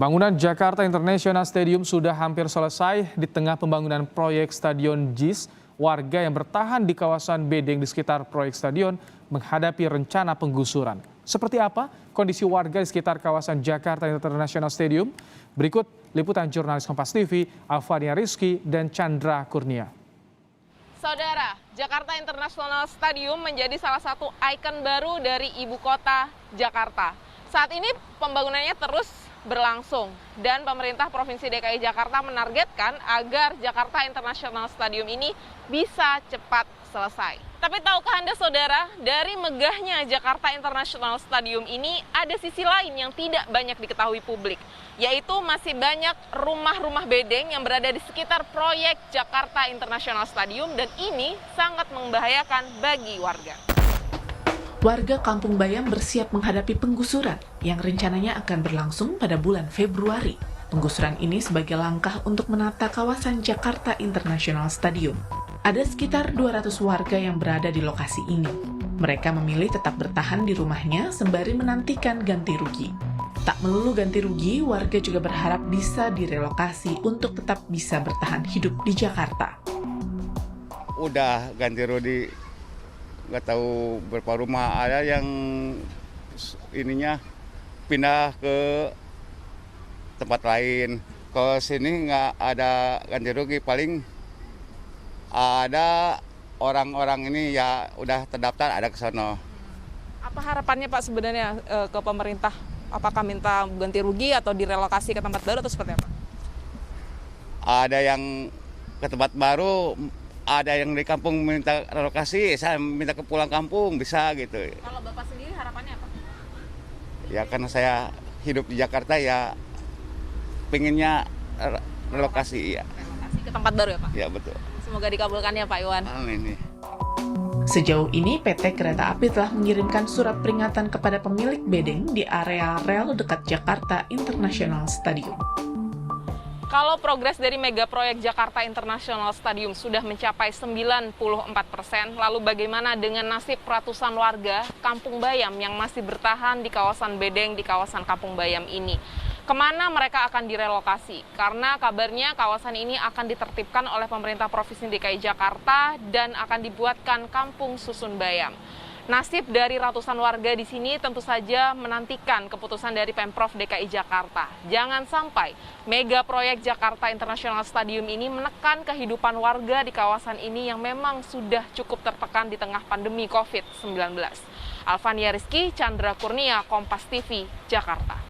Bangunan Jakarta International Stadium sudah hampir selesai. Di tengah pembangunan proyek Stadion JIS, warga yang bertahan di kawasan bedeng di sekitar proyek stadion menghadapi rencana penggusuran. Seperti apa kondisi warga di sekitar kawasan Jakarta International Stadium? Berikut liputan jurnalis Kompas TV, Alfania Rizky dan Chandra Kurnia. Saudara, Jakarta International Stadium menjadi salah satu ikon baru dari ibu kota Jakarta. Saat ini pembangunannya terus berlangsung dan pemerintah Provinsi DKI Jakarta menargetkan agar Jakarta International Stadium ini bisa cepat selesai. Tapi tahukah Anda saudara, dari megahnya Jakarta International Stadium ini ada sisi lain yang tidak banyak diketahui publik, yaitu masih banyak rumah-rumah bedeng yang berada di sekitar proyek Jakarta International Stadium dan ini sangat membahayakan bagi warga. Warga Kampung Bayam bersiap menghadapi penggusuran yang rencananya akan berlangsung pada bulan Februari. Penggusuran ini sebagai langkah untuk menata kawasan Jakarta International Stadium. Ada sekitar 200 warga yang berada di lokasi ini. Mereka memilih tetap bertahan di rumahnya sembari menantikan ganti rugi. Tak melulu ganti rugi, warga juga berharap bisa direlokasi untuk tetap bisa bertahan hidup di Jakarta. Udah ganti rugi. Nggak tahu berapa rumah, ada yang ininya pindah ke tempat lain. Kalau sini nggak ada ganti rugi, paling ada orang-orang ini ya udah terdaftar ada ke sono. Apa harapannya Pak sebenarnya ke pemerintah? Apakah minta ganti rugi atau direlokasi ke tempat baru atau seperti apa? Ada yang ke tempat baru, ada yang di kampung minta relokasi, saya minta ke pulang kampung, bisa gitu. Kalau Bapak sendiri harapannya apa? Ya karena saya hidup di Jakarta ya pengennya relokasi ya. Relokasi ke tempat baru ya Pak? Ya betul. Semoga dikabulkan ya Pak Iwan. Amin. Sejauh ini PT Kereta Api telah mengirimkan surat peringatan kepada pemilik bedeng di area rel dekat Jakarta International Stadium. Kalau progres dari mega proyek Jakarta International Stadium sudah mencapai 94%, lalu bagaimana dengan nasib ratusan warga Kampung Bayam yang masih bertahan di kawasan bedeng di kawasan Kampung Bayam ini? Kemana mereka akan direlokasi? Karena kabarnya kawasan ini akan ditertibkan oleh pemerintah Provinsi DKI Jakarta dan akan dibuatkan kampung susun Bayam. Nasib dari ratusan warga di sini tentu saja menantikan keputusan dari Pemprov DKI Jakarta. Jangan sampai mega proyek Jakarta International Stadium ini menekan kehidupan warga di kawasan ini yang memang sudah cukup tertekan di tengah pandemi COVID-19. Alfania Rizky, Chandra Kurnia, Kompas TV, Jakarta.